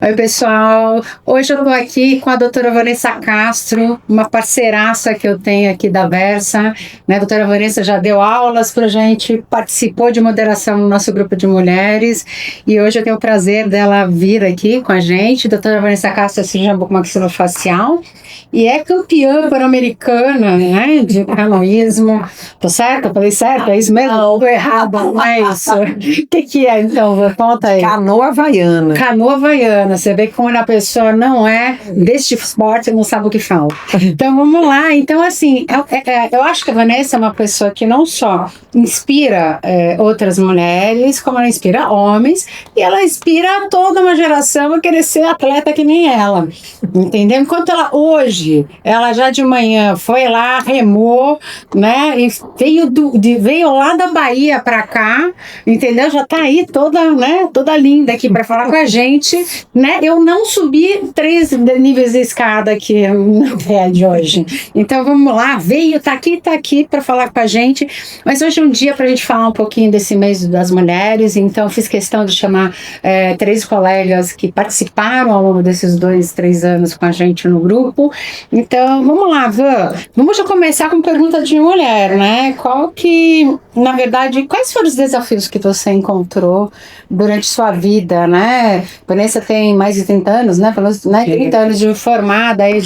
Oi, pessoal. Hoje eu estou aqui com a doutora Vanessa Castro, uma parceiraça que eu tenho aqui da Versa. Né? A doutora Vanessa já deu aulas para a gente, participou de moderação no nosso grupo de mulheres e hoje eu tenho o prazer dela vir aqui com a gente. Doutora Vanessa Castro é cirurgiã bucomaxilofacial e é campeã pan-americana, né, de canoísmo. Tô certo? Falei certo? É isso mesmo? Não, tô errado, não é isso. O que é então? Conta aí. Canoa havaiana. Canoa havaiana. Você vê que quando a pessoa não é deste esporte, não sabe o que fala. Então vamos lá. Então, assim, eu acho que a Vanessa é uma pessoa que não só inspira outras mulheres, como ela inspira homens, e ela inspira toda uma geração a querer ser atleta que nem ela. Entendeu? Enquanto ela já de manhã foi lá, remou, né? E veio lá da Bahia pra cá, entendeu? Já tá aí toda, né? Toda linda aqui pra falar com a gente, né? Eu não subi 3 níveis de escada aqui no prédio hoje. Então vamos lá, tá aqui para falar com a gente. Mas hoje é um dia para a gente falar um pouquinho desse mês das mulheres. Então eu fiz questão de chamar 3 colegas que participaram ao longo desses 2, 3 anos com a gente no grupo. Então vamos lá, Van. Vamos já começar com pergunta de mulher, né? Quais foram os desafios que você encontrou durante sua vida, né? Vanessa tem mais de 30 anos, né? Falou, né? 30 anos de formada aí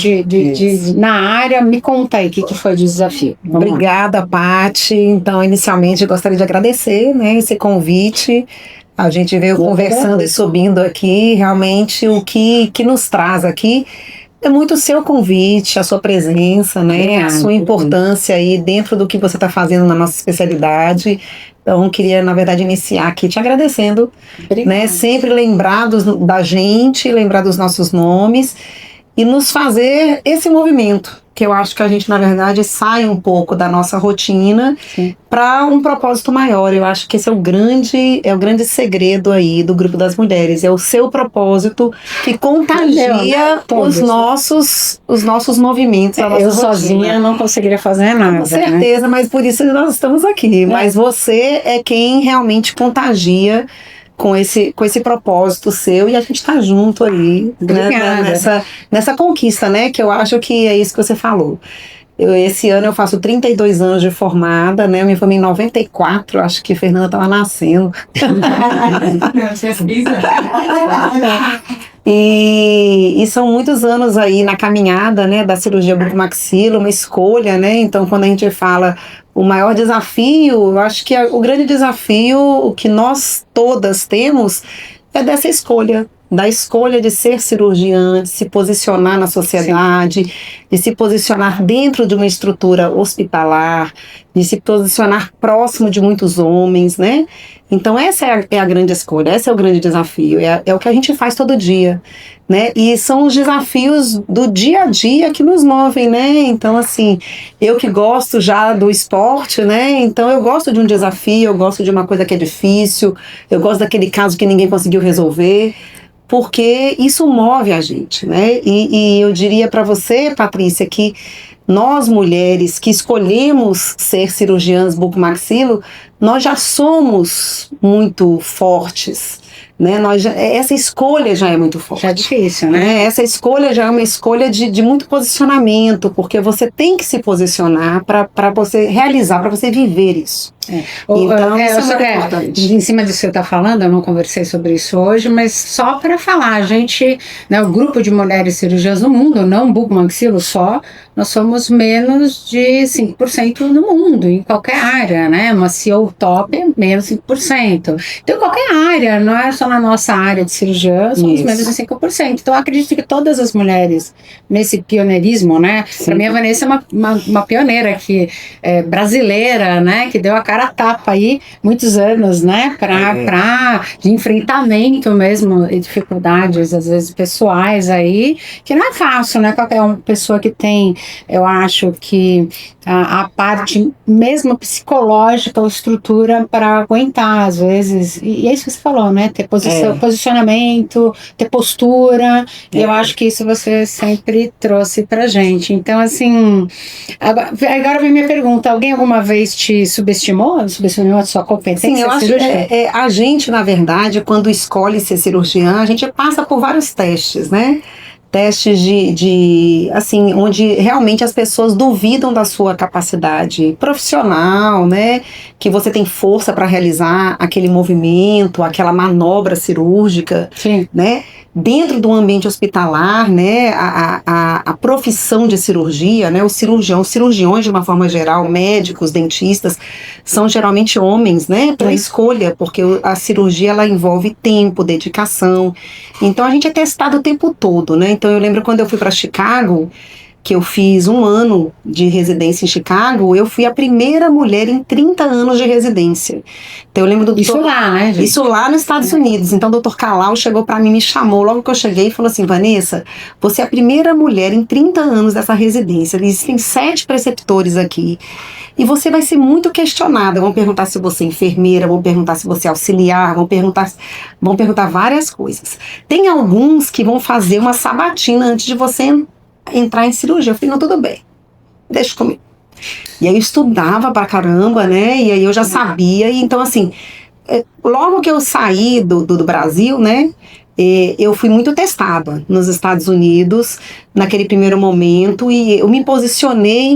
na área. Me conta aí o que foi de desafio. Obrigada, Paty. Então, inicialmente, eu gostaria de agradecer, né, esse convite. A gente veio conversando e subindo aqui. Realmente, o que nos traz aqui é muito o seu convite, a sua presença, né? A sua importância aí dentro do que você está fazendo na nossa especialidade. Então, queria, na verdade, iniciar aqui te agradecendo, né? Sempre lembrar da gente, lembrar dos nossos nomes e nos fazer esse movimento, que eu acho que a gente, na verdade, sai um pouco da nossa rotina para um propósito maior. Eu acho que esse é o grande segredo aí do Grupo das Mulheres. É o seu propósito que contagia os nossos movimentos. Eu sozinha não conseguiria fazer nada. Com certeza, né? Mas por isso nós estamos aqui. Mas você é quem realmente contagia com esse propósito seu, e a gente tá junto aí, né, nessa conquista, né, que eu acho que é isso que você falou. Esse ano eu faço 32 anos de formada, né, eu me formei em 94, acho que a Fernanda estava nascendo. E são muitos anos aí na caminhada, né, da cirurgia bucomaxilo, uma escolha, né, então quando a gente fala o maior desafio, eu acho que o grande desafio, o que nós todas temos, é dessa escolha, da escolha de ser cirurgiã, de se posicionar na sociedade, de se posicionar dentro de uma estrutura hospitalar, de se posicionar próximo de muitos homens, né? Então essa é a grande escolha, esse é o grande desafio, é o que a gente faz todo dia, né? E são os desafios do dia a dia que nos movem, né? Então, assim, eu que gosto já do esporte, né? Então eu gosto de um desafio, eu gosto de uma coisa que é difícil, eu gosto daquele caso que ninguém conseguiu resolver, porque isso move a gente, né? E eu diria para você, Patrícia, que nós mulheres que escolhemos ser cirurgiãs bucomaxilo, nós já somos muito fortes, né? Essa escolha já é muito forte. Já é difícil, né? Essa escolha já é uma escolha de muito posicionamento, porque você tem que se posicionar para você realizar, para você viver isso. Então, isso é importante. Em cima disso que você está falando, eu não conversei sobre isso hoje, mas só para falar, a gente, né, o grupo de mulheres cirurgiãs no mundo, não bucomaxilo só, nós somos menos de 5% no mundo, em qualquer área, né? Uma CEO top é menos 5%. Então, em qualquer área, não é só na nossa área de cirurgiã, somos menos de 5%. Então, eu acredito que todas as mulheres nesse pioneirismo, né? Para mim, a Vanessa é uma pioneira aqui, brasileira, né? Que deu a cara a tapa aí, muitos anos, né? De enfrentamento mesmo, e dificuldades, às vezes, pessoais aí, que não é fácil, né? Qualquer pessoa que tem, eu acho que a parte mesmo psicológica ou estrutura para aguentar, às vezes, e é isso que você falou, né? Ter posicionamento, ter postura. E eu acho que isso você sempre trouxe pra gente. Então, assim, agora vem minha pergunta: alguém alguma vez te subestimou? Subestimou a sua competência? Sim, eu acho que a gente, na verdade, quando escolhe ser cirurgiã, a gente passa por vários testes, né? Testes assim, onde realmente as pessoas duvidam da sua capacidade profissional, né? Que você tem força para realizar aquele movimento, aquela manobra cirúrgica, Sim. Né? Dentro do ambiente hospitalar, né? A profissão de cirurgia, né? Os cirurgiões de uma forma geral, médicos, dentistas, são geralmente homens, né? Para escolha, porque a cirurgia ela envolve tempo, dedicação. Então a gente é testado o tempo todo, né? Então eu lembro quando eu fui para Chicago, que eu fiz 1 ano de residência em Chicago, eu fui a primeira mulher em 30 anos de residência. Então eu lembro do Isso lá, né, gente? Isso lá nos Estados Unidos. Então o Dr. Calau chegou para mim, me chamou logo que eu cheguei e falou assim: Vanessa, você é a primeira mulher em 30 anos dessa residência. Existem 7 preceptores aqui. E você vai ser muito questionada. Vão perguntar se você é enfermeira, vão perguntar se você é auxiliar, vão perguntar várias coisas. Tem alguns que vão fazer uma sabatina antes de você entrar em cirurgia. Eu falei, não, tudo bem, deixa comigo. E aí eu estudava pra caramba, né? E aí eu já sabia. E então, assim, logo que eu saí do Brasil, né? Eu fui muito testada nos Estados Unidos, naquele primeiro momento, e eu me posicionei...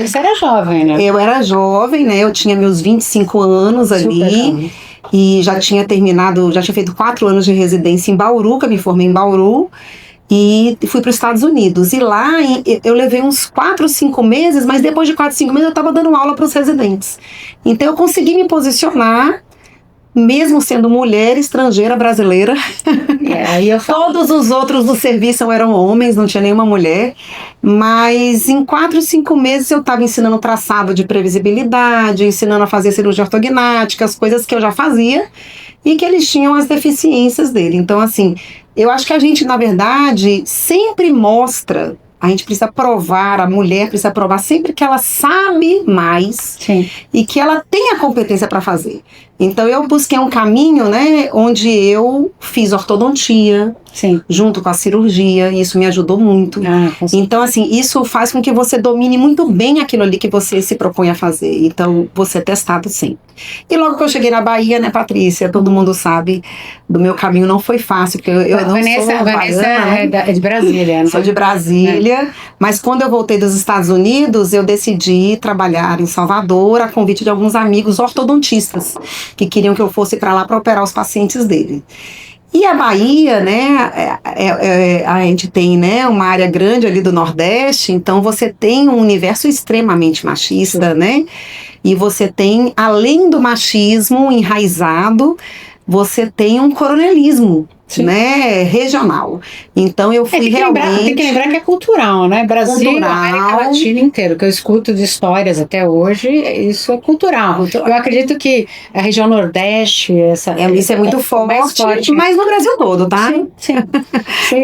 Você era jovem, né? Eu era jovem, né? Eu tinha meus 25 anos ali, e já tinha feito 4 anos de residência em Bauru, que eu me formei em Bauru, e fui para os Estados Unidos. E lá eu levei uns 4, 5 meses, mas depois de 4, 5 meses eu estava dando aula para os residentes. Então eu consegui me posicionar, mesmo sendo mulher, estrangeira, brasileira. Todos os outros do serviço eram homens, não tinha nenhuma mulher. Mas em 4, 5 meses eu estava ensinando traçado de previsibilidade, ensinando a fazer cirurgia ortognática, as coisas que eu já fazia e que eles tinham as deficiências dele. Então, assim, eu acho que a gente, na verdade, sempre mostra... A gente precisa provar, a mulher precisa provar sempre que ela sabe mais. Sim. E que ela tem a competência para fazer. Então eu busquei um caminho, né, onde eu fiz ortodontia, Sim. junto com a cirurgia, e isso me ajudou muito. Então, assim, isso faz com que você domine muito bem aquilo ali que você se propõe a fazer. Então, você é testado sempre. E logo que eu cheguei na Bahia, né, Patrícia, todo mundo sabe, do meu caminho não foi fácil, porque eu não sou Vanessa baiana, é de Brasília, né? Sou de Brasília, mas quando eu voltei dos Estados Unidos, eu decidi trabalhar em Salvador, a convite de alguns amigos ortodontistas, que queriam que eu fosse para lá para operar os pacientes dele. E a Bahia, né, a gente tem, né, uma área grande ali do Nordeste, então você tem um universo extremamente machista, né, e você tem, além do machismo enraizado, você tem um coronelismo, né, regional. Então eu fui realmente... Tem que lembrar que é cultural, né? Brasil, América Latina inteira, que eu escuto de histórias até hoje, isso é cultural. Eu acredito que a região Nordeste, isso é muito forte, mas no Brasil todo, tá? Sim.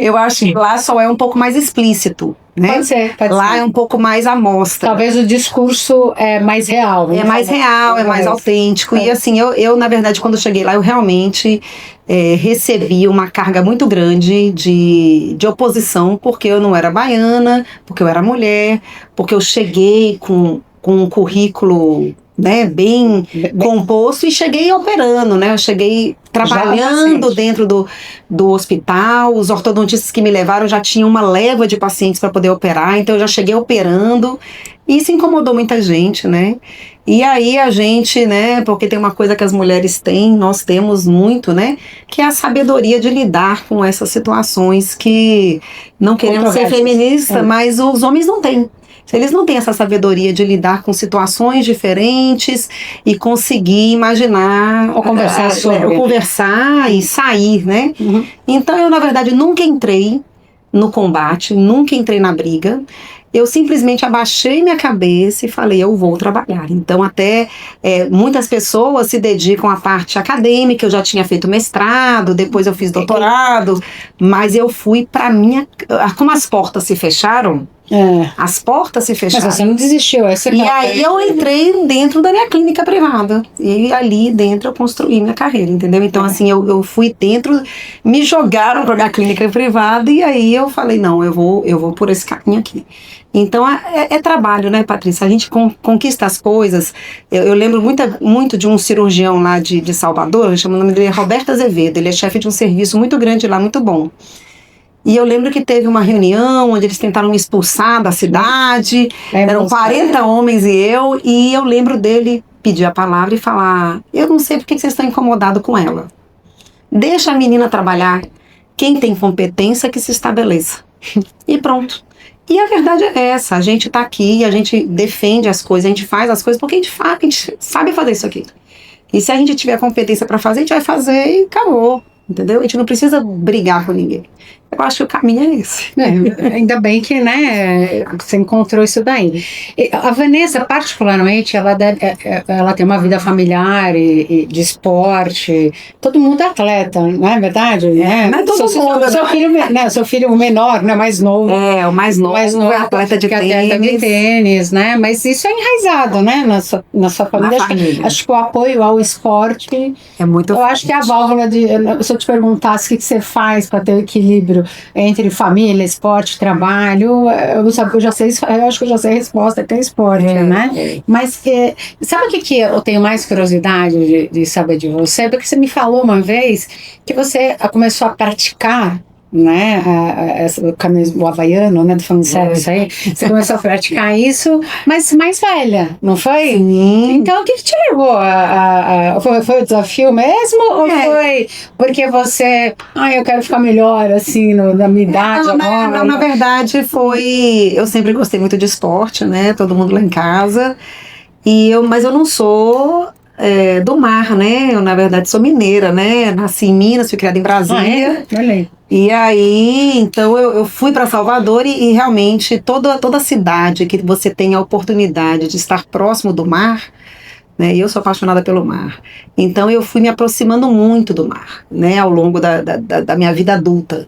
Eu acho que lá só é um pouco mais explícito. Né? Pode ser. Lá é um pouco mais à mostra. Talvez o discurso é mais real. É mais real, é mais autêntico. E assim, eu na verdade, quando cheguei lá, eu realmente recebi uma carga muito grande de oposição, porque eu não era baiana, porque eu era mulher, porque eu cheguei com um currículo, né, bem composto, e cheguei operando, né? Eu cheguei trabalhando dentro do hospital. Os ortodontistas que me levaram já tinham uma leva de pacientes para poder operar, então eu já cheguei operando. E isso incomodou muita gente, né? E aí a gente, né, porque tem uma coisa que as mulheres têm, nós temos muito, né, que é a sabedoria de lidar com essas situações que, não querendo ser feminista, mas os homens não têm. Eles não têm essa sabedoria de lidar com situações diferentes e conseguir imaginar, ou conversar e sair, né? Uhum. Então eu, na verdade, nunca entrei no combate, nunca entrei na briga. Eu simplesmente abaixei minha cabeça e falei, eu vou trabalhar. Então até muitas pessoas se dedicam à parte acadêmica. Eu já tinha feito mestrado, depois eu fiz doutorado, mas eu fui para minha... Como as portas se fecharam, As portas se fecharam. Mas você não desistiu, E aí eu entrei dentro da minha clínica privada. E ali dentro eu construí minha carreira, entendeu? Então, assim, eu fui dentro, me jogaram para minha clínica privada e aí eu falei, não, eu vou por esse caminho aqui. Então, é trabalho, né, Patrícia? A gente conquista as coisas. Eu lembro muito de um cirurgião lá de Salvador, chama o nome dele Roberto Azevedo. Ele é chefe de um serviço muito grande lá, muito bom. E eu lembro que teve uma reunião onde eles tentaram me expulsar da cidade. Eram 40 homens e eu lembro dele pedir a palavra e falar, eu não sei por que vocês estão incomodados com ela. Deixa a menina trabalhar. Quem tem competência que se estabeleça. E pronto. E a verdade é essa, a gente tá aqui, a gente defende as coisas, a gente faz as coisas porque a gente sabe fazer isso aqui. E se a gente tiver competência para fazer, a gente vai fazer e acabou. Entendeu? A gente não precisa brigar com ninguém. Eu acho que o caminho é esse. Ainda bem que, né, você encontrou isso daí. A Vanessa, particularmente, ela tem uma vida familiar e de esporte. Todo mundo é atleta, não é verdade? Não é todo mundo. Seu filho menor, né, mais novo. O mais novo é atleta de tênis, né? Mas isso é enraizado, né, na sua família. Acho que o apoio ao esporte é muito forte. Acho que é a válvula de... Se eu te perguntasse o que você faz para ter o equilíbrio entre família, esporte, trabalho, eu acho que eu já sei a resposta, é ter esporte, né? Mas sabe o que eu tenho mais curiosidade de saber de você? Porque você me falou uma vez que você começou a praticar, né, o havaiano, né, tô falando sério isso aí, você começou a praticar isso, mas mais velha, não foi? Sim. Então, o que te levou foi o desafio mesmo, ou foi porque você, eu quero ficar melhor, assim, na minha idade agora? Não, na verdade eu sempre gostei muito de esporte, né, todo mundo lá em casa, mas eu não sou... do mar, né? Eu, na verdade, sou mineira, né? Nasci em Minas, fui criada em Brasília. E aí, então, eu fui para Salvador e realmente toda cidade que você tem a oportunidade de estar próximo do mar, né? E eu sou apaixonada pelo mar. Então, eu fui me aproximando muito do mar, né? Ao longo da minha vida adulta.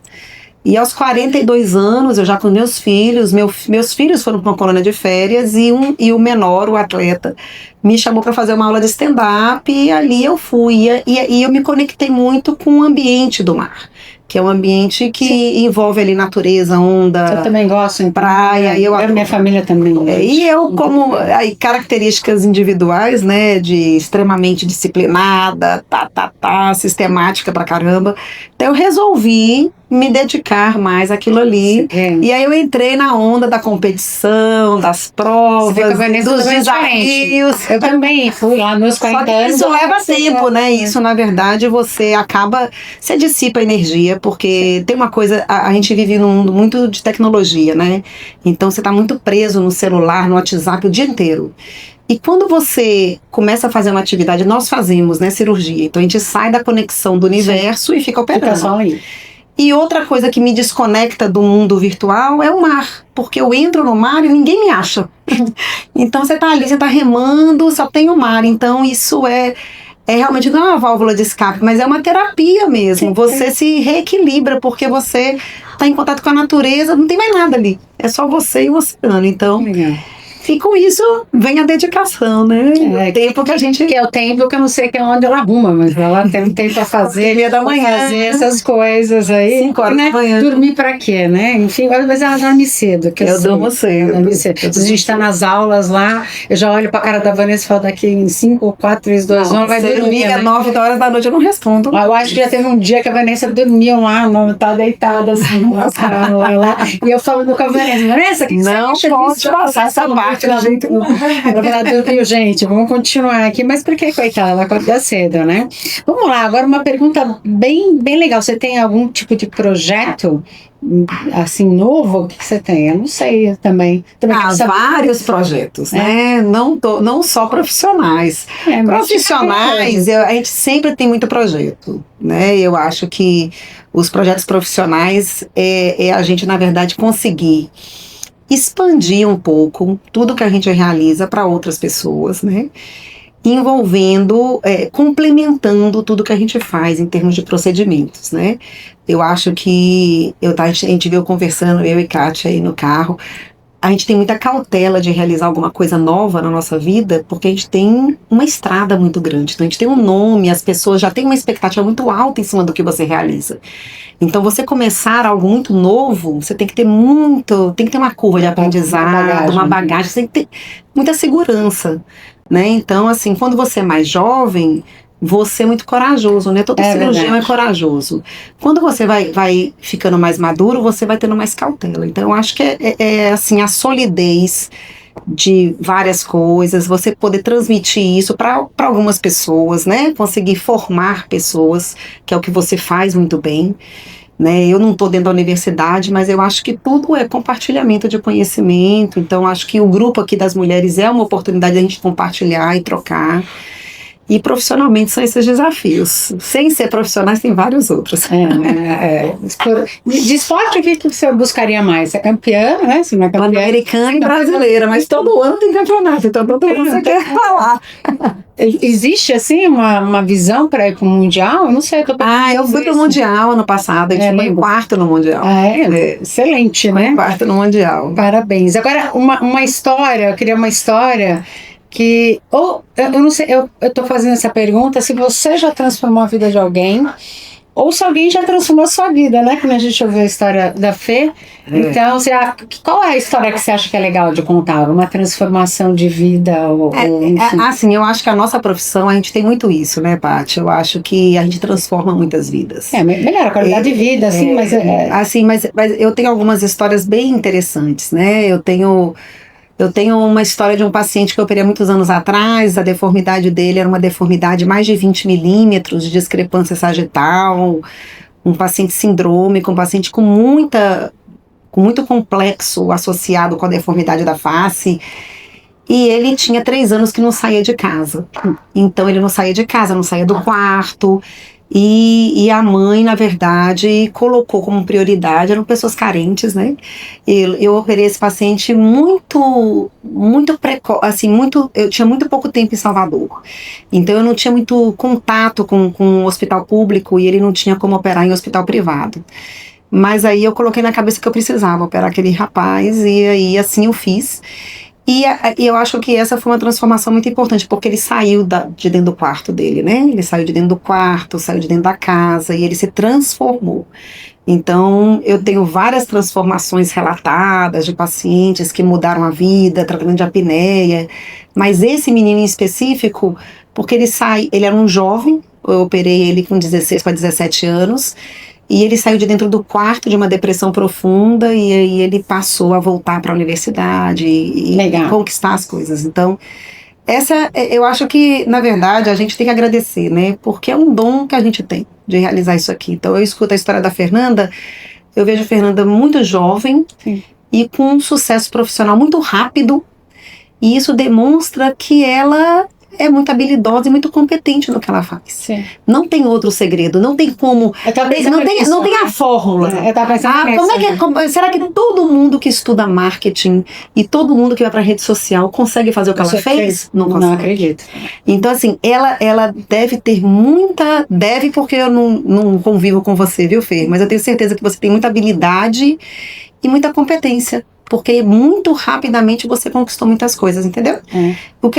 E aos 42 anos, eu já com meus filhos, meus filhos foram para uma colônia de férias e o menor, o atleta, me chamou para fazer uma aula de stand-up e ali eu fui. E eu me conectei muito com o ambiente do mar, que é um ambiente que envolve ali natureza, onda. Eu também gosto, em praia. Minha família também. E eu, como características individuais, né, de extremamente disciplinada, sistemática pra caramba. Então eu resolvi me dedicar mais àquilo ali. E aí eu entrei na onda da competição, das provas, dos desafios. Eu também fui lá nos 40 anos. Isso leva tempo, né? Isso, na verdade, você dissipa energia, porque tem uma coisa, a gente vive num mundo muito de tecnologia, né? Então você tá muito preso no celular, no WhatsApp o dia inteiro. E quando você começa a fazer uma atividade, nós fazemos, né, cirurgia. Então a gente sai da conexão do universo e fica operando. Fica só aí. E outra coisa que me desconecta do mundo virtual é o mar, porque eu entro no mar e ninguém me acha. Então você tá ali, você tá remando, só tem o mar. Então isso é realmente não é uma válvula de escape, mas é uma terapia mesmo. Você se reequilibra porque você tá em contato com a natureza, não tem mais nada ali. É só você e o oceano. Então... E com isso vem a dedicação, né? O tempo que a gente... Que é o tempo que eu não sei que é onde ela arruma, mas ela tem tempo para fazer, da manhã. Fazer essas coisas aí. 5 horas da manhã. Dormir para quê, né? Enfim, mas ela dorme cedo. Eu durmo cedo. Se a gente está nas aulas lá, eu já olho para a cara da Vanessa e falo, daqui em 5, 4, 3, 2, 1, vai dormir. Às 9 horas da noite eu não respondo. Eu acho que já teve um dia que a Vanessa dormiu lá, tá deitada assim, lá. E eu falando com a Vanessa, que não pode passar essa parte da gente. Gente, vamos continuar aqui, mas por que, coitada, ela acorda cedo, né? Vamos lá, agora uma pergunta bem legal. Você tem algum tipo de projeto assim, novo? O que você tem? Eu não sei também. Vários projetos, né? Não só profissionais. Profissionais, a gente sempre tem muito projeto, né? Eu acho que os projetos profissionais é a gente, na verdade, conseguir expandir um pouco tudo que a gente realiza para outras pessoas, né? Envolvendo, complementando tudo que a gente faz em termos de procedimentos, né? Eu acho que a gente veio conversando, eu e Kátia aí no carro, a gente tem muita cautela de realizar alguma coisa nova na nossa vida, porque a gente tem uma estrada muito grande. Então a gente tem um nome, as pessoas já têm uma expectativa muito alta em cima do que você realiza. Então você começar algo muito novo, você tem que ter uma curva de aprendizado, uma bagagem, você tem que ter muita segurança, né? Então, assim, quando você é mais jovem, você é muito corajoso, né? Todo cirurgião é corajoso. Quando você vai ficando mais maduro, você vai tendo mais cautela. Então, eu acho que assim, a solidez de várias coisas, você poder transmitir isso para algumas pessoas, né? Conseguir formar pessoas, que é o que você faz muito bem, né? Eu não estou dentro da universidade, mas eu acho que tudo é compartilhamento de conhecimento. Então, acho que o grupo aqui das mulheres é uma oportunidade de a gente compartilhar e trocar. E profissionalmente são esses desafios. Sem ser profissionais, tem vários outros. De esporte, o que você buscaria mais? Você é campeã, né? Você não é campeã? Americana e brasileira, mas todo ano tem campeonato, então todo ano você quer falar. Existe, assim, uma visão para ir para o Mundial? Eu não sei. Eu fui para o Mundial ano passado, a gente foi em quarto no Mundial. Excelente, né? Foi quarto no Mundial. Parabéns. Agora, uma história, eu queria uma história que, eu não sei, eu tô fazendo essa pergunta, se você já transformou a vida de alguém, ou se alguém já transformou a sua vida, né? Quando a gente ouviu a história da Fê. Então, qual é a história que você acha que é legal de contar? Uma transformação de vida? Assim, eu acho que a nossa profissão, a gente tem muito isso, né, Paty? Eu acho que a gente transforma muitas vidas. Melhor a qualidade de vida, assim, mas... Assim, mas eu tenho algumas histórias bem interessantes, né? Eu tenho uma história de um paciente que eu operei há muitos anos atrás. A deformidade dele era uma deformidade mais de 20 milímetros de discrepância sagital, um paciente sindrômico, um paciente com muito complexo associado com a deformidade da face. E ele tinha 3 anos que não saía de casa. Então ele não saía de casa, não saía do quarto. E a mãe, na verdade, colocou como prioridade, eram pessoas carentes, né? Eu operei esse paciente muito precoce, assim, eu tinha muito pouco tempo em Salvador. Então eu não tinha muito contato com o hospital público e ele não tinha como operar em hospital privado. Mas aí eu coloquei na cabeça que eu precisava operar aquele rapaz e aí assim eu fiz. E eu acho que essa foi uma transformação muito importante, porque ele saiu de dentro do quarto dele, né? Ele saiu de dentro do quarto, saiu de dentro da casa e ele se transformou. Então, eu tenho várias transformações relatadas de pacientes que mudaram a vida, tratamento de apneia, mas esse menino em específico, porque ele era um jovem, eu operei ele com 16 para 17 anos, e ele saiu de dentro do quarto de uma depressão profunda e aí ele passou a voltar para a universidade e conquistar as coisas. Então, eu acho que, na verdade, a gente tem que agradecer, né? Porque é um dom que a gente tem de realizar isso aqui. Então, eu escuto a história da Fernanda, eu vejo a Fernanda muito jovem e com um sucesso profissional muito rápido, e isso demonstra que ela é muito habilidosa e muito competente no que ela faz. Sim. Não tem outro segredo, não tem como, não tem a fórmula. Eu tava pensando será que todo mundo que estuda marketing e todo mundo que vai para rede social consegue fazer o que ela fez? Não acredito. Então, assim, ela deve ter porque eu não convivo com você, viu, Fê? Mas eu tenho certeza que você tem muita habilidade e muita competência. Porque muito rapidamente você conquistou muitas coisas, entendeu?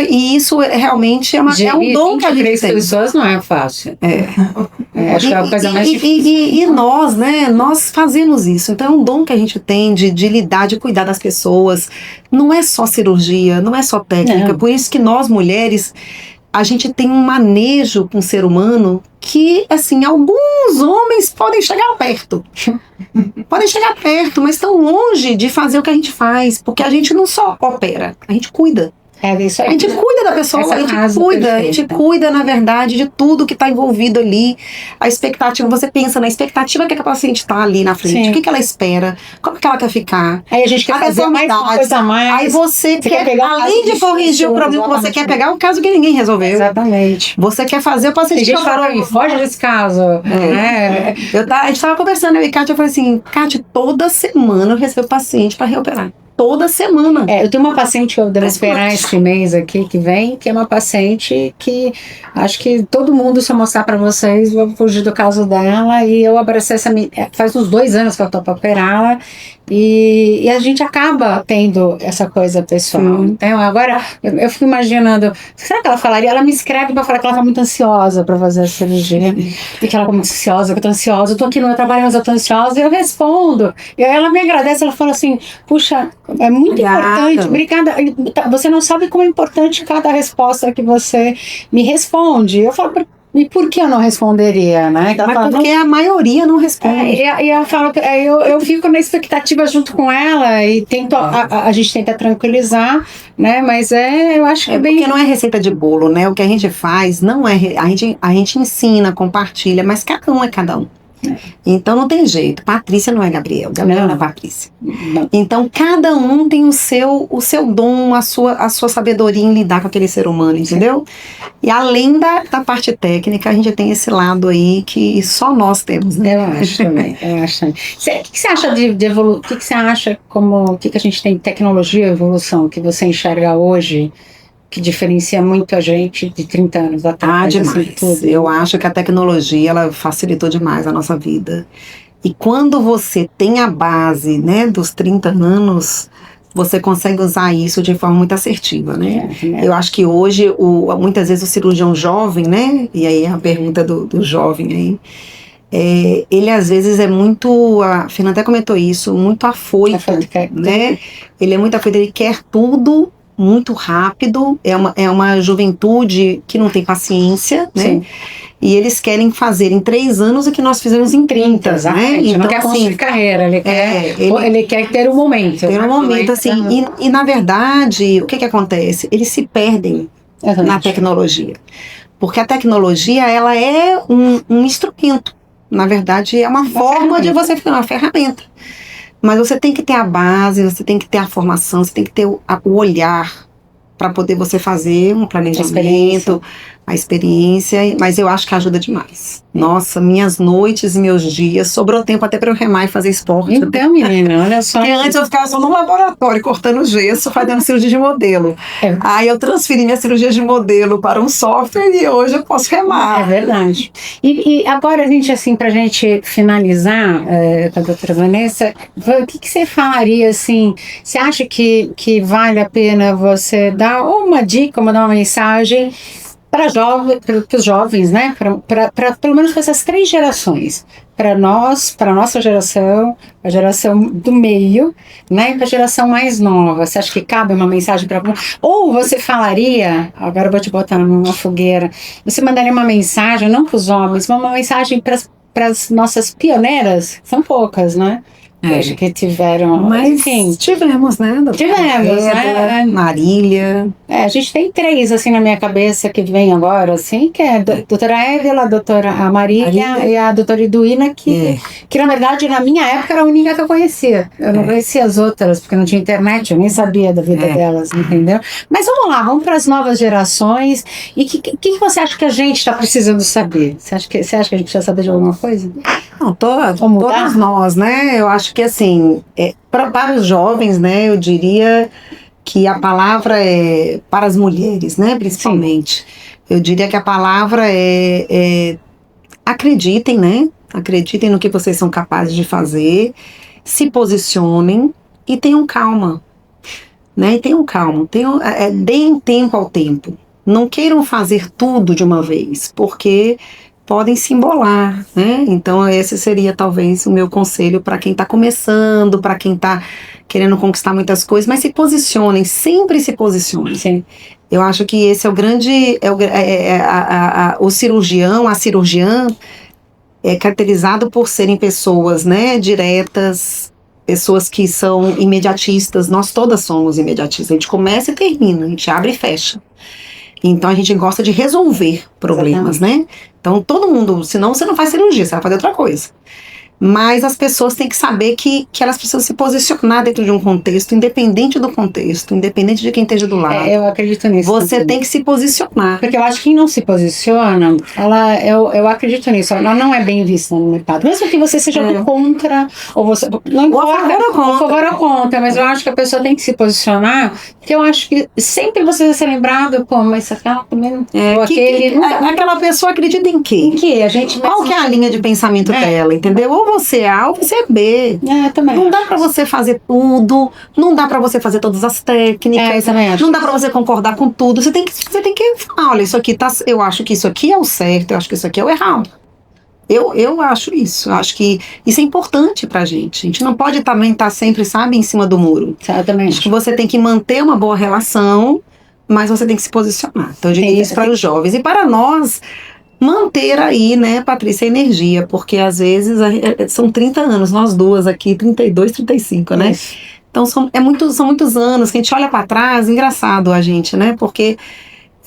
E isso realmente é um dom que a gente tem. Pessoas não é fácil. Acho que é a coisa mais difícil. E nós, né? Nós fazemos isso. Então é um dom que a gente tem de lidar, de cuidar das pessoas. Não é só cirurgia, não é só técnica. Por isso que nós, mulheres, a gente tem um manejo com o ser humano que, assim, alguns homens podem chegar perto. Mas estão longe de fazer o que a gente faz, porque a gente não só opera, a gente cuida. Isso aí. A gente cuida da pessoa, a gente cuida, na verdade, de tudo que está envolvido ali. A expectativa, você pensa na expectativa que a paciente está ali na frente, o que ela espera, como que ela quer ficar. Aí a gente quer fazer mais coisa a mais. Aí você quer pegar, além de corrigir o problema, você quer pegar um caso que ninguém resolveu. Exatamente. Você quer fazer o paciente... Tem gente falando, foge desse caso. A gente estava conversando, eu e Kátia, eu falei assim, Kátia, toda semana eu recebo paciente para reoperar. toda semana. Eu tenho uma paciente que eu devo esperar esse mês aqui que vem, que é uma paciente que acho que todo mundo, se eu mostrar para vocês, vou fugir do caso dela, e eu abracei faz uns 2 anos que eu tô para operá-la, e a gente acaba tendo essa coisa pessoal. Então, agora, eu fico imaginando, será que ela falaria? Ela me escreve para falar que ela tá muito ansiosa para fazer a cirurgia, e que ela tá muito ansiosa, que eu tô ansiosa, eu tô aqui no meu trabalho, mas eu tô ansiosa, e eu respondo. E aí ela me agradece, ela fala assim, puxa, é muito importante, obrigada. Você não sabe como é importante cada resposta que você me responde. Eu falo, e por que eu não responderia, né? Mas fala, porque a maioria não responde. E ela fala, eu fico na expectativa junto com ela e tento, a gente tenta tranquilizar, né? Mas eu acho que é bem... Porque não é receita de bolo, né? O que a gente faz não é... A gente ensina, compartilha, mas cada um é cada um. Então não tem jeito. Patrícia não é Gabriel não é Patrícia. Não. Então cada um tem o seu dom, a sua sabedoria em lidar com aquele ser humano, entendeu? E além da parte técnica, a gente tem esse lado aí que só nós temos, né? Eu acho também. O que você acha de evolução? O que você acha o que a gente tem de tecnologia e evolução que você enxerga hoje, que diferencia muito a gente de 30 anos atrás? Demais. Tudo. Eu acho que a tecnologia, ela facilitou demais a nossa vida. E quando você tem a base, né, dos 30 anos, você consegue usar isso de forma muito assertiva, né? Eu acho que hoje, muitas vezes o cirurgião jovem, né, e aí a pergunta do jovem aí, ele às vezes é muito, a Fernanda até comentou isso, muito afoito, né? Ele é muito afoito, ele quer tudo muito rápido, é uma juventude que não tem paciência, né? Sim. E eles querem fazer em 3 anos o que nós fizemos em 30, né? Então, não quer construir carreira, ele quer ter um momento. Ter um momento, assim, e na verdade, o que acontece? Eles se perdem na tecnologia. Porque a tecnologia, ela é um instrumento. Na verdade, é uma forma de você fazer uma ferramenta. Mas você tem que ter a base, você tem que ter a formação, você tem que ter o olhar para poder você fazer um planejamento, a experiência, mas eu acho que ajuda demais. Nossa, minhas noites e meus dias, sobrou tempo até para eu remar e fazer esporte. Então, menina, olha só. Porque antes eu ficava só no laboratório, cortando gesso, fazendo cirurgia de modelo. Aí eu transferi minha cirurgia de modelo para um software e hoje eu posso remar. É verdade. E agora, gente, assim, pra gente finalizar, com a doutora Vanessa, o que você falaria, assim, você acha que vale a pena você dar uma dica, mandar uma mensagem para os jovens, né? Para pelo menos para essas 3 gerações. Para nós, para a nossa geração, a geração do meio, né? E para a geração mais nova. Você acha que cabe uma mensagem para... Ou você falaria, agora eu vou te botar numa fogueira, você mandaria uma mensagem, não para os homens, mas uma mensagem para as nossas pioneiras, são poucas, né? Acho que tiveram, mas enfim. Tivemos, né? Tivemos, né? Marília. A gente tem 3, assim, na minha cabeça que vem agora, assim, que é a doutora Évila, a doutora Marília e a doutora Iduína, que na verdade, na minha época, era a única que eu conhecia. Eu não conhecia as outras, porque não tinha internet, eu nem sabia da vida delas, entendeu? Mas vamos lá, vamos para as novas gerações. E o que você acha que a gente está precisando saber? Você acha que a gente precisa saber de alguma coisa? Não, todas nós, né? Eu acho que, assim, para os jovens, né, eu diria que a palavra é para as mulheres, né, principalmente. Sim. Eu diria que a palavra é acreditem, né? Acreditem no que vocês são capazes de fazer, se posicionem e tenham calma, né? E tenham calma, deem tempo ao tempo. Não queiram fazer tudo de uma vez, porque podem se embolar, né? Então esse seria talvez o meu conselho para quem está começando, para quem está querendo conquistar muitas coisas, mas se posicionem, sempre se posicionem. Sim. Eu acho que esse é o grande, o cirurgião, a cirurgiã é caracterizado por serem pessoas, né, diretas, pessoas que são imediatistas. Nós todas somos imediatistas, a gente começa e termina, a gente abre e fecha. Então a gente gosta de resolver problemas, né? Então todo mundo, senão você não faz cirurgia, você vai fazer outra coisa. Mas as pessoas têm que saber que elas precisam se posicionar dentro de um contexto, independente do contexto, independente de quem esteja do lado. Eu acredito nisso. Você tem que se posicionar. Porque eu acho que quem não se posiciona, eu acredito nisso, ela não é bem vista no mercado. Mesmo que você seja contra, ou você. Não importa, a favor ou contra, mas eu acho que a pessoa tem que se posicionar, porque eu acho que sempre você vai ser lembrado, pô, mas aquela também. Aquela pessoa acredita em quê? Em quê? A gente qual que é a linha de pensamento dela, entendeu? Ou você é A ou você é B. Também não dá pra você fazer tudo, não dá pra você fazer todas as técnicas, não dá pra você concordar com tudo. Você tem que falar, olha, isso aqui eu acho que isso aqui é o certo, eu acho que isso aqui é o errado. Eu acho isso. Eu acho que isso é importante pra gente. A gente não pode também estar sempre, sabe, em cima do muro. Exatamente. Acho que você tem que manter uma boa relação, mas você tem que se posicionar. Então, eu diria isso para os jovens. E para nós, manter aí, né, Patrícia, a energia, porque às vezes são 30 anos, nós duas aqui, 32, 35, né? Isso. Então são muitos anos que a gente olha para trás, engraçado a gente, né? Porque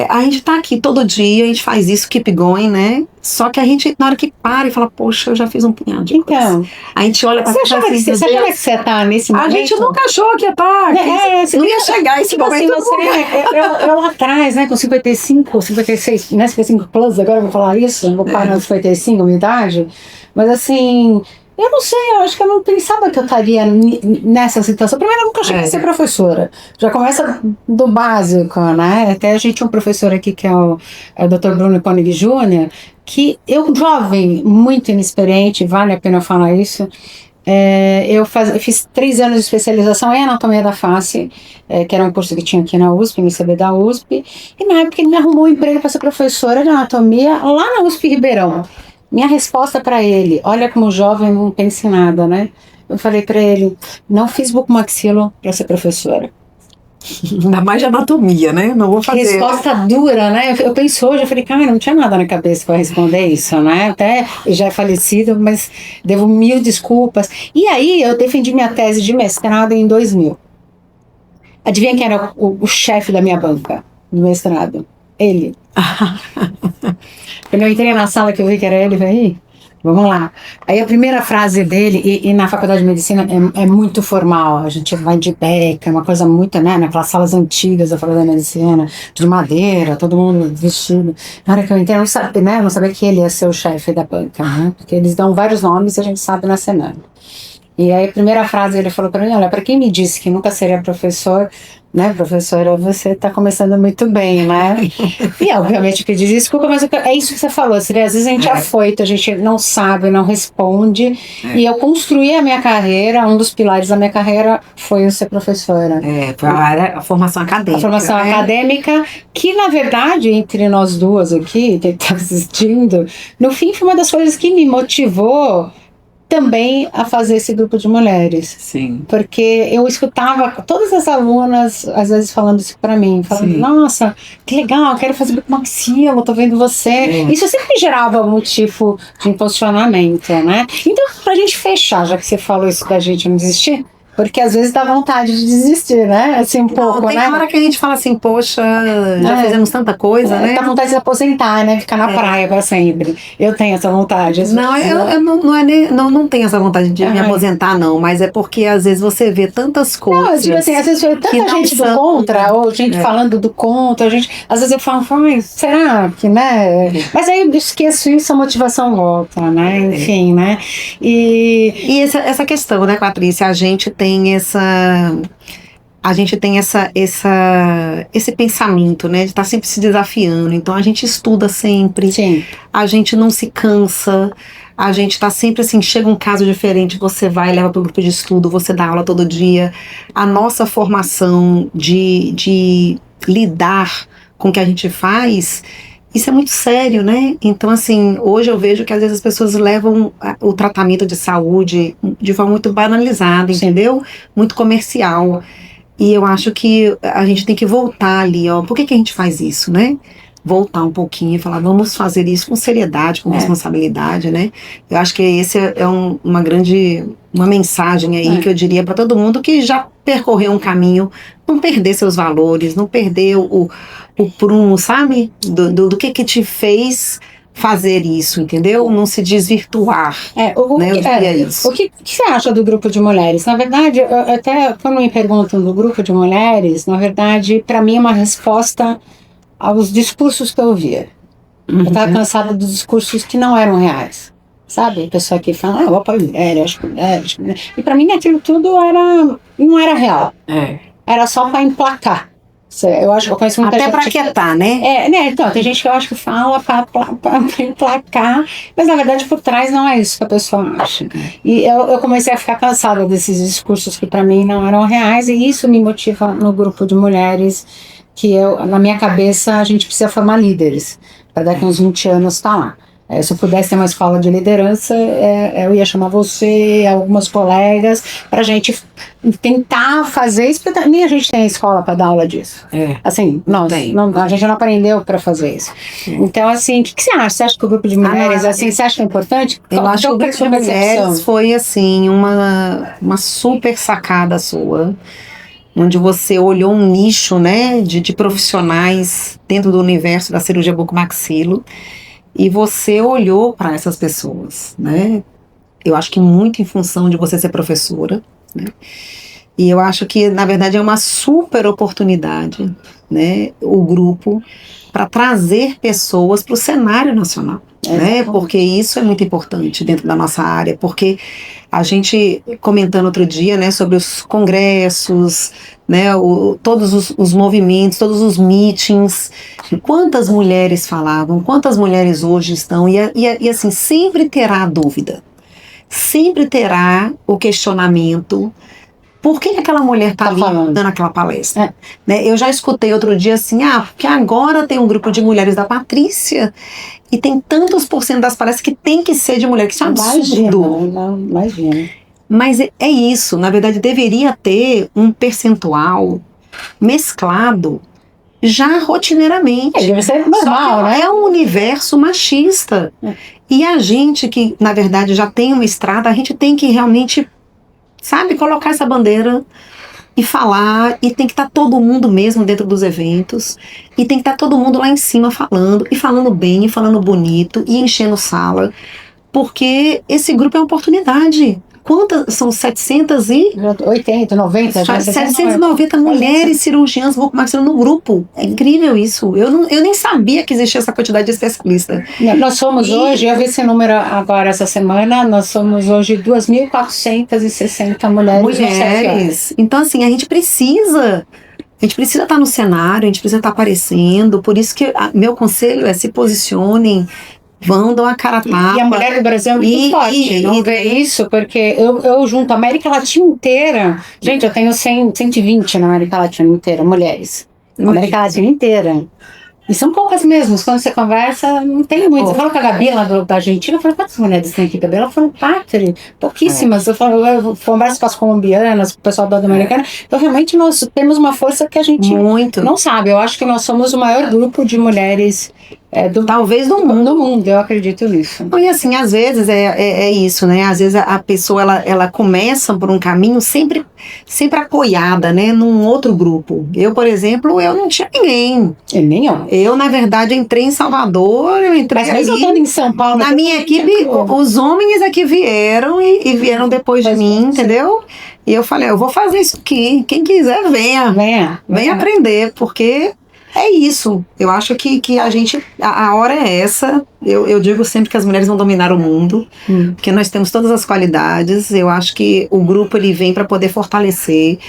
a gente tá aqui todo dia, a gente faz isso, keep going, né? Só que a gente, na hora que para e fala, poxa, eu já fiz um punhado de coisa. A gente olha pra trás. Você achava que você tá nesse momento? A gente nunca achou que ia estar. Não ia chegar esse momento. Eu lá atrás, né, com 55, 56, né, 55 plus, agora eu vou falar isso, vou parar nos 55, minha idade. Mas assim, eu não sei, eu acho que eu não pensava que eu estaria nessa situação. Primeiro, eu nunca achei que ia ser professora. Já começa do básico, né? Até a gente tinha um professor aqui que é o Dr. Bruno Koenig Jr., que eu, jovem, muito inexperiente, vale a pena eu falar isso, eu fiz 3 anos de especialização em anatomia da face, que era um curso que tinha aqui na USP, no ICB da USP, e na época ele me arrumou um emprego para ser professora de anatomia lá na USP Ribeirão. Minha resposta para ele, olha como jovem não pensa em nada, né? Eu falei para ele, não fiz bucomaxilo para ser professora. Ainda mais de anatomia, né? Não vou fazer. Resposta dura, né? Eu penso hoje, eu falei, cara, não tinha nada na cabeça para responder isso, né? Até já é falecido, mas devo 1000 desculpas. E aí eu defendi minha tese de mestrado em 2000. Adivinha quem era o chefe da minha banca no mestrado? Ele. Quando eu entrei na sala que eu vi que era ele, eu falei, vamos lá. Aí a primeira frase dele, e na faculdade de medicina é muito formal, a gente vai de beca, é uma coisa muito, né, naquelas salas antigas da faculdade de medicina, de madeira, todo mundo vestido. Na hora que eu entrei, eu não sabia que ele ia ser o chefe da banca, né, porque eles dão vários nomes e a gente sabe na semana. E aí a primeira frase ele falou para mim, olha, para quem me disse que nunca seria professor, né, professora, você está começando muito bem, né? E obviamente pedi desculpa, mas é isso que você falou, assim, às vezes a gente é afoito, a gente não sabe, não responde, e eu construí a minha carreira, um dos pilares da minha carreira foi eu ser professora. Foi a formação acadêmica. A formação acadêmica, que na verdade, entre nós duas aqui, que está assistindo, no fim foi uma das coisas que me motivou também a fazer esse grupo de mulheres. Sim. Porque eu escutava todas as alunas, às vezes, falando isso pra mim. Falando, nossa, que legal, quero fazer bucomaxilo, tô vendo você. Isso sempre gerava um tipo de impulsionamento, né? Então, pra gente fechar, já que você falou isso da gente não desistir, porque às vezes dá vontade de desistir, né? Assim, um pouco, tem né? Tem hora que a gente fala assim, poxa, já fizemos tanta coisa, né? Dá vontade de se aposentar, né? Ficar na praia pra sempre. Eu tenho essa vontade. Não, eu não tenho essa vontade de me aposentar, não. Mas é porque às vezes você vê tantas coisas. Não, eu digo assim, às vezes vê tanta gente do contra, ou gente falando do contra, às vezes eu falo, será que, né? Mas aí eu esqueço isso, a motivação volta, né? Enfim, né? E essa questão, né, Patrícia? A gente tem esse pensamento, né, de estar sempre se desafiando. Então a gente estuda sempre. Sim. A gente não se cansa. A gente está sempre assim, chega um caso diferente, você vai, leva para o grupo de estudo, você dá aula todo dia. A nossa formação de lidar com o que a gente faz, isso é muito sério, né? Então, assim, hoje eu vejo que às vezes as pessoas levam o tratamento de saúde de forma muito banalizada, entendeu? Muito comercial. E eu acho que a gente tem que voltar ali, ó. Por que a gente faz isso, né? Voltar um pouquinho e falar, vamos fazer isso com seriedade, com responsabilidade, né? Eu acho que esse é uma mensagem aí que eu diria para todo mundo que já percorreu um caminho, não perder seus valores, não perder o prumo, sabe? Do que te fez fazer isso, entendeu? Não se desvirtuar. Né? Eu diria isso. O que você acha do grupo de mulheres? Na verdade, até quando me perguntam do grupo de mulheres, na verdade, para mim é uma resposta aos discursos que eu ouvia. Eu estava cansada dos discursos que não eram reais. Sabe? A pessoa que fala, eu apoio mulheres. E para mim aquilo tudo não era real. Era só para emplacar. Eu acho que eu conheço muita gente... Até para quietar, né? Então, tem gente que eu acho que fala para emplacar, mas na verdade por trás não é isso que a pessoa acha. E eu comecei a ficar cansada desses discursos que para mim não eram reais, e isso me motiva no grupo de mulheres, que na minha cabeça a gente precisa formar líderes, para daqui a uns 20 anos estar lá. Se eu pudesse ter uma escola de liderança, eu ia chamar você, algumas colegas, para a gente tentar fazer isso, porque nem a gente tem escola para dar aula disso. Assim, a gente não aprendeu para fazer isso. Então, assim, o que você acha? Você acha que o grupo de mulheres, assim, você acha que é importante? Eu acho que o grupo de mulheres foi, assim, uma super sacada sua, onde você olhou um nicho, né, de profissionais dentro do universo da cirurgia bucomaxilo, e você olhou para essas pessoas, né? Eu acho que muito em função de você ser professora, né? E eu acho que, na verdade, é uma super oportunidade, né? O grupo para trazer pessoas para o cenário nacional, né? Porque isso é muito importante dentro da nossa área, porque a gente, comentando outro dia, né, sobre os congressos, né, todos os movimentos, todos os meetings, quantas mulheres falavam, quantas mulheres hoje estão, e assim, sempre terá a dúvida, sempre terá o questionamento. Por que aquela mulher está ali dando aquela palestra? Né? Eu já escutei outro dia assim, porque agora tem um grupo de mulheres da Patrícia e tem tantos % das palestras que tem que ser de mulher, que isso é um absurdo. Imagina. Mas é isso, na verdade deveria ter um percentual mesclado já rotineiramente. Deve ser normal, né? É um universo machista. E a gente que, na verdade, já tem uma estrada, a gente tem que realmente... Sabe, colocar essa bandeira e falar, e tem que estar todo mundo mesmo dentro dos eventos, e tem que estar todo mundo lá em cima falando, e falando bem, e falando bonito, e enchendo sala, porque esse grupo é uma oportunidade. Quantas? São 780, 90? 790 mulheres cirurgiãs bucomaxilo no grupo. É incrível isso. Eu nem sabia que existia essa quantidade de especialistas. Nós somos hoje, eu vi esse número agora essa semana, nós somos hoje 2.460 mulheres. Então, assim, a gente precisa estar no cenário, a gente precisa estar aparecendo. Por isso que meu conselho é: se posicionem, vão dar uma cara a tapa. E a mulher do Brasil é muito forte, não vê isso, porque eu junto a América Latina inteira, gente, eu tenho 120 na América Latina inteira, mulheres. América Latina inteira. E são poucas mesmo, quando você conversa, não tem muito. Você falou com a Gabi lá da Argentina, eu falei, quantas mulheres tem aqui, Gabi? Ela falou, pouquíssimas. Eu converso com as colombianas, com o pessoal da Americana. Então, realmente, nós temos uma força que a gente não sabe. Eu acho que nós somos o maior grupo de mulheres talvez do mundo. Eu acredito nisso. E assim, às vezes é isso, né? Às vezes a pessoa, ela começa por um caminho sempre apoiada, né? Num outro grupo. Eu, por exemplo, eu não tinha ninguém. Nem eu. Eu, na verdade, entrei em Salvador, Mas mesmo estando em São Paulo... Na minha equipe, os homens é que vieram e vieram depois de mim, entendeu? E eu falei, eu vou fazer isso aqui. Quem quiser, venha aprender, porque... É isso, eu acho que a gente, a hora é essa, eu digo sempre que as mulheres vão dominar o mundo, porque nós temos todas as qualidades, eu acho que o grupo ele vem para poder fortalecer.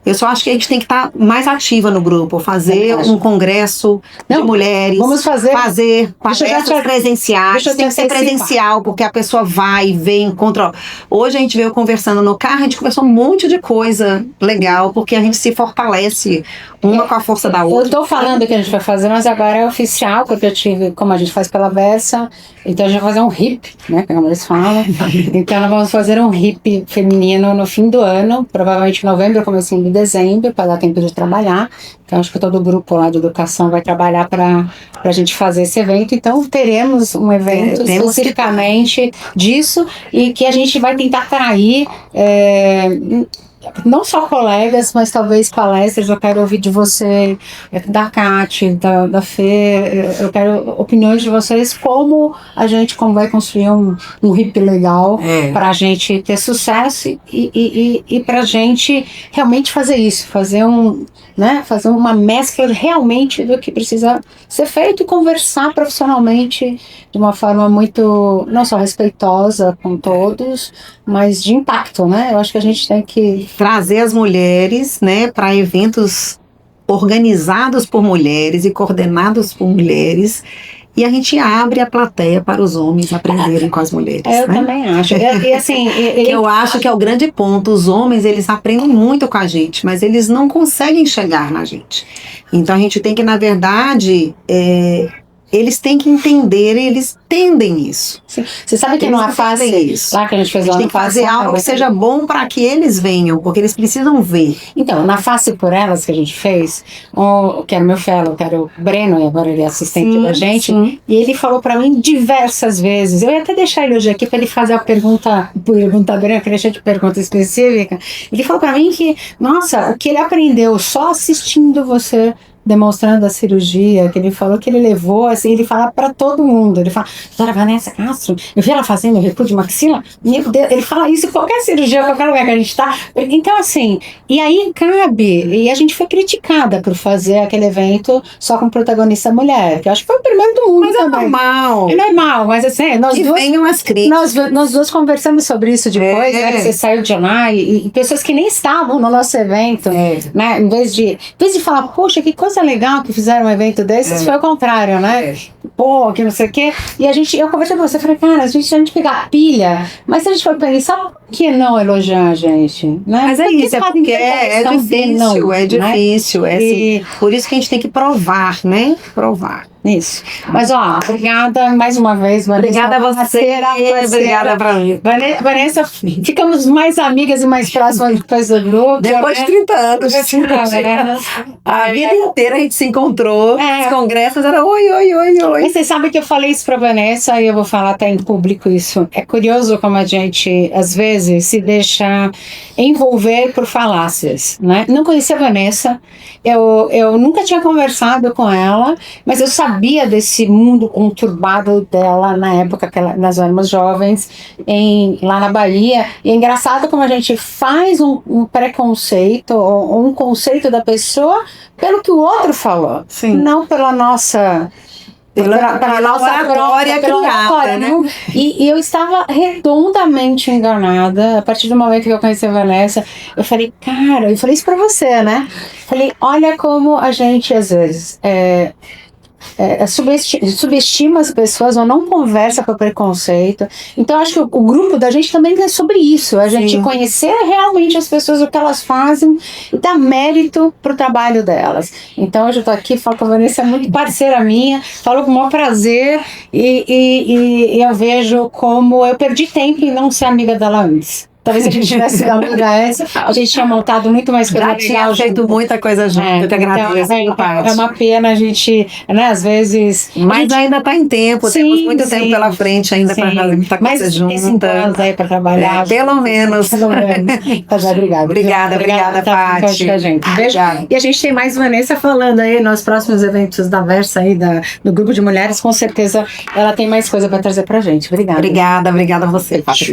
Eu só acho que a gente tem que estar mais ativa no grupo, fazer um congresso de mulheres, vamos fazer palestras presenciais, tem que ser presencial, porque a pessoa vai, vem, encontra. Hoje a gente veio conversando no carro, a gente conversou um monte de coisa legal, porque a gente se fortalece uma com a força da outra. Eu estou falando que a gente vai fazer, mas agora é oficial, porque eu tive, como a gente faz pela Versa, então a gente vai fazer um HIP, né, como eles falam. Então nós vamos fazer um HIP feminino no fim do ano, provavelmente em novembro, comecinho de dezembro, para dar tempo de trabalhar. Então acho que todo o grupo lá de educação vai trabalhar para a gente fazer esse evento. Então teremos um evento especificamente disso, e que a gente vai tentar atrair não só colegas, mas talvez palestras. Eu quero ouvir de você, da Kati, da Fê, eu quero opiniões de vocês, como a gente como vai construir um RIP legal para a gente ter sucesso e para a gente realmente fazer isso, fazer uma mescla realmente do que precisa ser feito e conversar profissionalmente de uma forma muito, não só respeitosa com todos, mas de impacto, né? Eu acho que a gente tem que trazer as mulheres, né, para eventos organizados por mulheres e coordenados por mulheres, e a gente abre a plateia para os homens aprenderem com as mulheres. Eu também acho. E assim, eu acho que é o grande ponto. Os homens, eles aprendem muito com a gente, mas eles não conseguem chegar na gente. Então a gente tem que, na verdade, eles têm que entender, eles entendem isso. Sim. Você sabe que não é fácil isso. Lá que a gente fez lá tem que fazer algo que seja bom para que eles venham, porque eles precisam ver. Então, na Face por Elas que a gente fez, que era meu fellow, que era o Breno, e agora ele é assistente da gente, e ele falou para mim diversas vezes, eu ia até deixar ele hoje aqui para ele fazer a pergunta Breno, que deixa de pergunta específica. Ele falou para mim que, nossa, o que ele aprendeu só assistindo você demonstrando a cirurgia, que ele falou que ele levou, assim, ele fala para todo mundo, ele fala, doutora Vanessa Castro, eu vi ela fazendo recuo de maxila, meu Deus, ele fala isso em qualquer cirurgia, qualquer lugar que a gente tá, então assim, e aí cabe, e a gente foi criticada por fazer aquele evento só com protagonista mulher, que eu acho que foi o primeiro do mundo. Mas também. É normal, mas assim, venham as críticas. Nós duas conversamos sobre isso depois, né, que você saiu de lá, e pessoas que nem estavam no nosso evento, né, em vez de falar, poxa, que coisa legal que fizeram um evento desses, foi o contrário, né? Pô, que não sei o quê. E eu conversei com você, falei, cara, a gente pegar pilha, mas se a gente for pensar, por que não elogiar a gente? Né? Mas isso, porque é difícil, assim, por isso que a gente tem que provar, né? Provar. Isso. Mas, obrigada mais uma vez, Vanessa. Obrigada a você. Obrigada pra mim. Vanessa, ficamos mais amigas e mais próximas depois do grupo. Depois de 30 anos. A vida inteira a gente se encontrou. Os congressos eram oi. Mas você sabe que eu falei isso pra Vanessa e eu vou falar até em público isso. É curioso como a gente, às vezes, se deixa envolver por falácias, né? Não conhecia a Vanessa, eu nunca tinha conversado com ela, mas eu sabia desse mundo conturbado dela na época que nós éramos jovens, lá na Bahia. E é engraçado como a gente faz um preconceito ou um conceito da pessoa pelo que o outro falou, não pela nossa... Pela nossa oratória criada, né? E eu estava redondamente enganada. A partir do momento que eu conheci a Vanessa, eu falei, cara, eu falei isso pra você, né? Falei, olha como a gente às vezes subestima as pessoas ou não conversa por preconceito. Então acho que o grupo da gente também é sobre isso, a gente conhecer realmente as pessoas, o que elas fazem e dar mérito pro trabalho delas. Então hoje eu tô aqui, falo com a Vanessa, é muito parceira minha, falo com o maior prazer e eu vejo como eu perdi tempo em não ser amiga dela antes. Talvez se a gente tivesse sido amiga essa, a gente tinha montado muito mais coisa. Já tinha feito muita coisa junto, eu te agradeço. É uma pena a gente, né, às vezes... Mas ainda está em tempo, temos muito tempo pela frente ainda para fazer muita coisa junto. 5 anos aí para trabalhar. Pelo menos. Obrigada, Paty. Beijo. E a gente tem mais Vanessa falando aí nos próximos eventos da Versa aí, do grupo de mulheres, com certeza ela tem mais coisa para trazer pra gente. Obrigada. Obrigada a você, Paty.